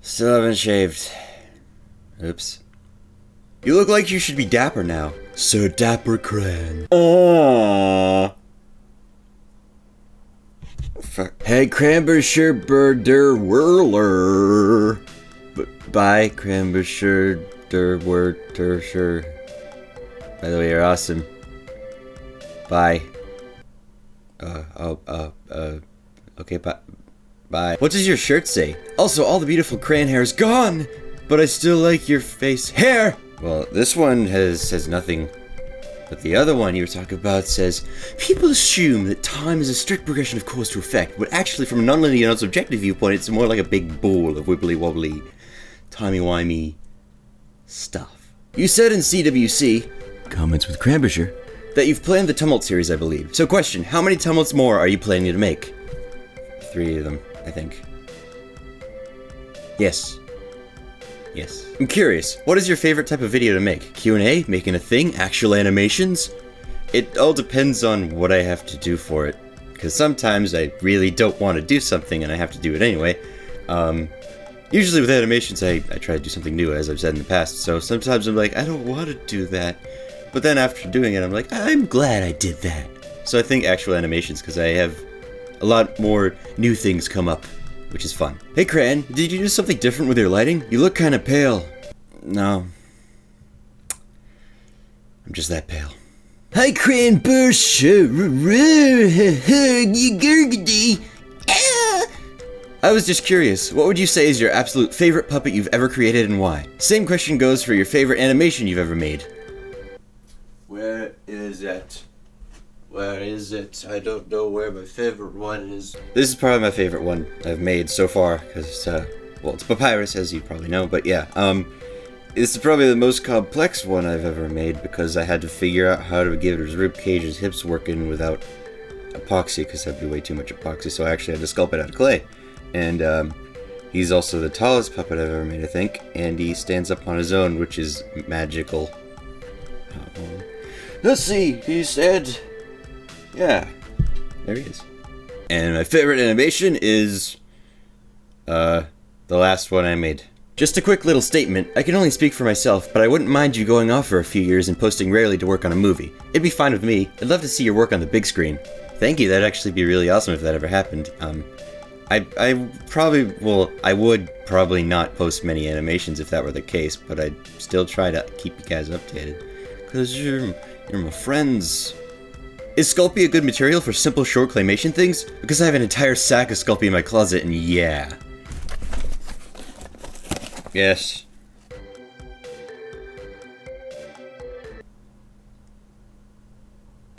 Still haven't shaved. Oops. You look like you should be dapper now. Sir Dapper Cran. Aww. Hey, Cranbersher Birder Whirler. Bye, Cranbersher Der Wurtersher. By the way, you're awesome. Bye. Okay, bye. Bye. What does your shirt say? Also, all the beautiful crayon hair is gone, but I still like your face hair. Well, this one says nothing, but the other one you were talking about says, people assume that time is a strict progression of cause to effect, but actually from a non-linear and subjective viewpoint, it's more like a big ball of wibbly-wobbly, timey-wimey stuff. You said in CWC, Comments with Cranbersher, that you've planned the Tumult series, I believe. So question, how many Tumults more are you planning to make? 3 of them, I think. Yes. Yes. I'm curious, what is your favorite type of video to make? Q&A? Making a thing? Actual animations? It all depends on what I have to do for it. Because sometimes I really don't want to do something and I have to do it anyway. Usually with animations I try to do something new, as I've said in the past, so sometimes I'm like, I don't want to do that. But then after doing it, I'm like, I'm glad I did that. So I think actual animations, because I have a lot more new things come up, which is fun. Hey Cran, did you do something different with your lighting? You look kinda pale. No. I'm just that pale. Hi Cranbersher. I was just curious, what would you say is your absolute favorite puppet you've ever created and why? Same question goes for your favorite animation you've ever made. Where is it? Where is it? I don't know where my favorite one is. This is probably my favorite one I've made so far, because, well, it's Papyrus, as you probably know, but yeah, this is probably the most complex one I've ever made, because I had to figure out how to give his ribcage, his hips working without epoxy, because that'd be way too much epoxy, so I actually had to sculpt it out of clay. And, he's also the tallest puppet I've ever made, I think, and he stands up on his own, which is magical. Let's see, he said... Yeah, there he is. And my favorite animation is, the last one I made. Just a quick little statement, I can only speak for myself, but I wouldn't mind you going off for a few years and posting rarely to work on a movie. It'd be fine with me, I'd love to see your work on the big screen. Thank you, that'd actually be really awesome if that ever happened. I would probably not post many animations if that were the case, but I'd still try to keep you guys updated. Cause you're my friends. Is Sculpey a good material for simple short claymation things? Because I have an entire sack of Sculpey in my closet and yeah. Yes.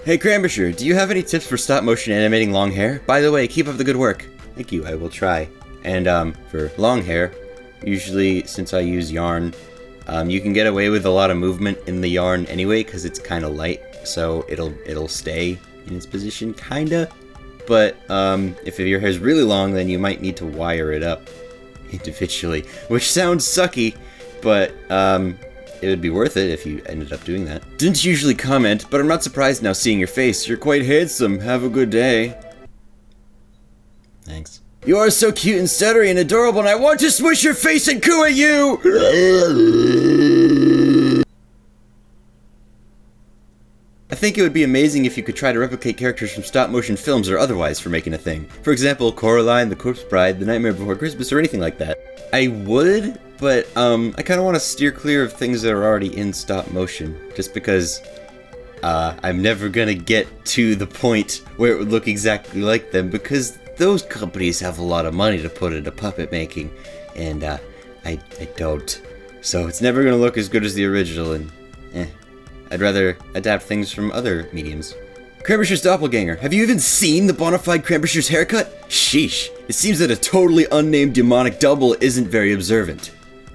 Hey Cranbersher, do you have any tips for stop motion animating long hair? By the way, keep up the good work. Thank you, I will try. And for long hair, usually since I use yarn, you can get away with a lot of movement in the yarn anyway because it's kind of light, so it'll stay in its position, kinda. But if your hair's really long, then you might need to wire it up individually, which sounds sucky, but it would be worth it if you ended up doing that. Didn't usually comment, but I'm not surprised now seeing your face. You're quite handsome. Have a good day. Thanks. You are so cute and stuttery and adorable, and I want to smush your face and coo at you! I think it would be amazing if you could try to replicate characters from stop-motion films or otherwise for making a thing. For example, Coraline, The Corpse Bride, The Nightmare Before Christmas, or anything like that. I would, but I kind of want to steer clear of things that are already in stop-motion, just because I'm never gonna get to the point where it would look exactly like them, because those companies have a lot of money to put into puppet making, and I don't. So it's never gonna look as good as the original, and I'd rather adapt things from other mediums. Cranbersher's doppelganger. Have you even seen the bona fide Cranbersher's haircut? Sheesh. It seems that a totally unnamed demonic double isn't very observant.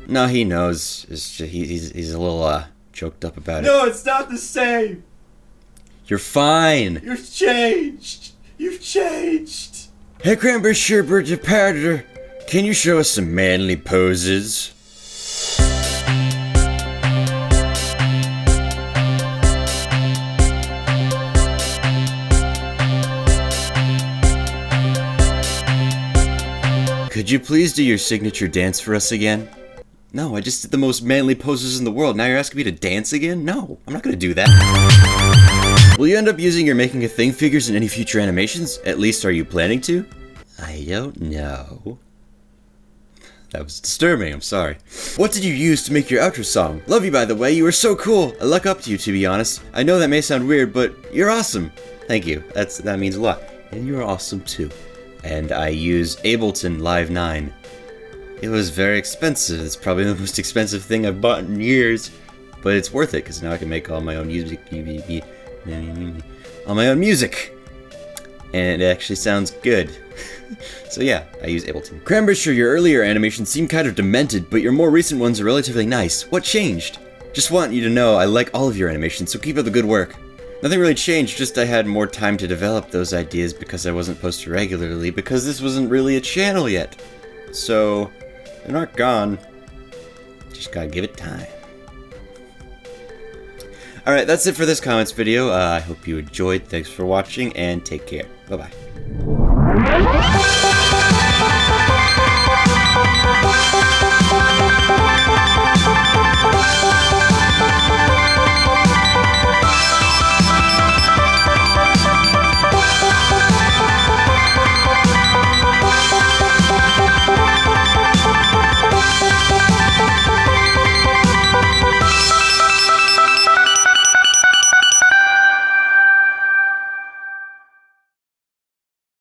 No, he knows. It's just, he's a little choked up about it. No, it's not the same. You're fine. You've changed. You've changed. Hey Cranbersher, can you show us some manly poses? Could you please do your signature dance for us again? No, I just did the most manly poses in the world. Now you're asking me to dance again? No, I'm not gonna do that. Will you end up using your Making a Thing figures in any future animations? At least, are you planning to? I don't know. That was disturbing, I'm sorry. What did you use to make your outro song? Love you, by the way, you were so cool. I look up to you, to be honest. I know that may sound weird, but you're awesome. Thank you, that means a lot. And you're awesome too. And I use Ableton Live 9. It was very expensive. It's probably the most expensive thing I've bought in years. But it's worth it, because now I can make all my own music. All my own music. And it actually sounds good. So yeah, I use Ableton. Cranbersher, your earlier animations seem kind of demented, but your more recent ones are relatively nice. What changed? Just want you to know I like all of your animations, so keep up the good work. Nothing really changed, just I had more time to develop those ideas because I wasn't posting regularly, because this wasn't really a channel yet. So, they're not gone. Just gotta give it time. Alright, that's it for this comments video. I hope you enjoyed. Thanks for watching, and take care. Bye-bye.